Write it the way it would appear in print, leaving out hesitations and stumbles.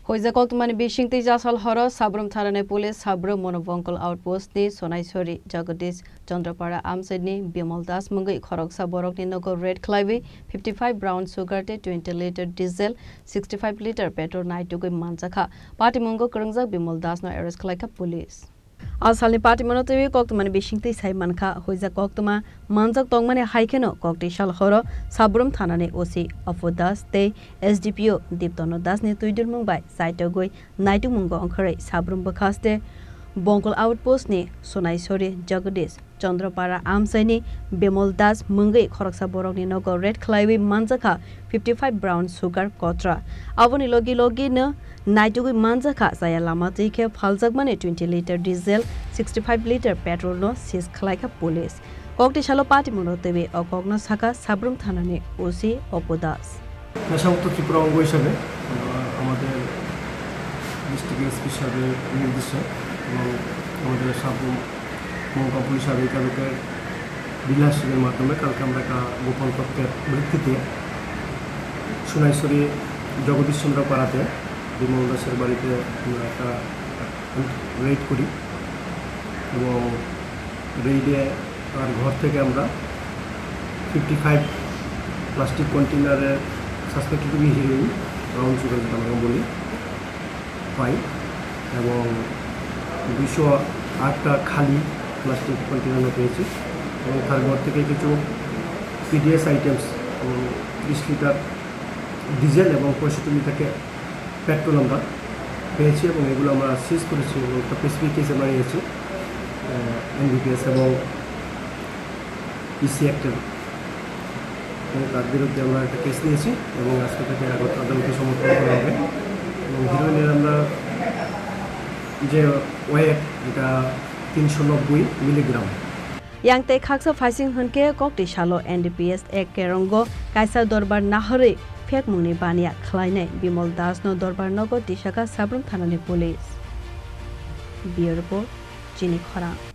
Hoijak Koktwma Bisingtwi Chasal Horo Sabroom Thanani Police Sabroom Manu Bankul Outpost ni Sonaichori Jagadish Chandrapara Amchaini Bimal Mwngwi Khoroksa Borokni Nogo Red Khlaiwi 55 brown sugar 20 liter diesel 65 liter petrol Naitokgwi Manjakha Patimwngo Kwrwngjak Bimal no arrest Khlaikha police. Asalni Patimwngo tewi Koktwma Bisingtwi sai mankha Hoijak Koktwma manjak tongmani haikeno Kokti Shal Horo Sabroom Thanani OC Afodas te SDPO Diptono Das ni tuidul mungbai Naitokgwi Naitokgwi angkhare Sabroom bakhaste Bankul outpost ni Sonaichori Jagadish Chandrapara Amchaini Bimal Mwngwi Khoroksa Borokni Nogo Red Khlaiwi Manjakha 55 brown sugar kotra Avoni logi no Naitokgwi Manjakha saya lama tike phaljak mane 20 liter diesel 65 liter petrol no sis Khlaikha police Kokti Shalo Patimwngo tebi okogno saka Sabroom Thanani OC Opodas নেশামুক্ত Tripura অঙ্গ হিসাবে আমাদের district SP সাহেবের নির্দেশে এবং আমাদের সাবরুম মহকুমা police আধিকারিকের বিলাসের মাধ্যমে কালকে আমরা একটা গোপন তথ্যের ভিত্তিতে সোনাইছড়ি জগদীশ চন্দ্রপাড়াতে বিমল দাসের বাড়িতে আমরা একটা রেড করি এবং রেইডে আর ঘর থেকে আমরা 55 প্লাস্টিক কন্টেনারের suspected to be heroin brown sugar যেটা আমরা বলি পাই এবং 208টা খালি প্লাস্টিক কন্টেনার পেয়েছি এবং তার ঘর থেকে কিছু পিডিএস আইটেমস 30 লিটার ডিজেল এবং 65 লিটার পেট্রোল আমরা পেয়েছি এবং এগুলো আমরা সিজ করেছি এবং একটা স্পেসিফিক কেসে বানিয়েছি এনবিপিএস এবং ইসি অ্যাক্টের তার বিরুদ্ধে আমরা একটা কেস নিয়েছি এবং আজকে থেকে আদালতে সমর্পণ করা হবে এবং হিরোইনের আমরা যে ওয়েট এটা 390 milligram yang te khaksa phasing hunke Kokti Shalo NDPS ek kerongo kaisa dorbar nahare phek mungni bania khlainai Bimal no dorbar nogo tishaka Sabroom Thanani police Bureau Report Chini Khorang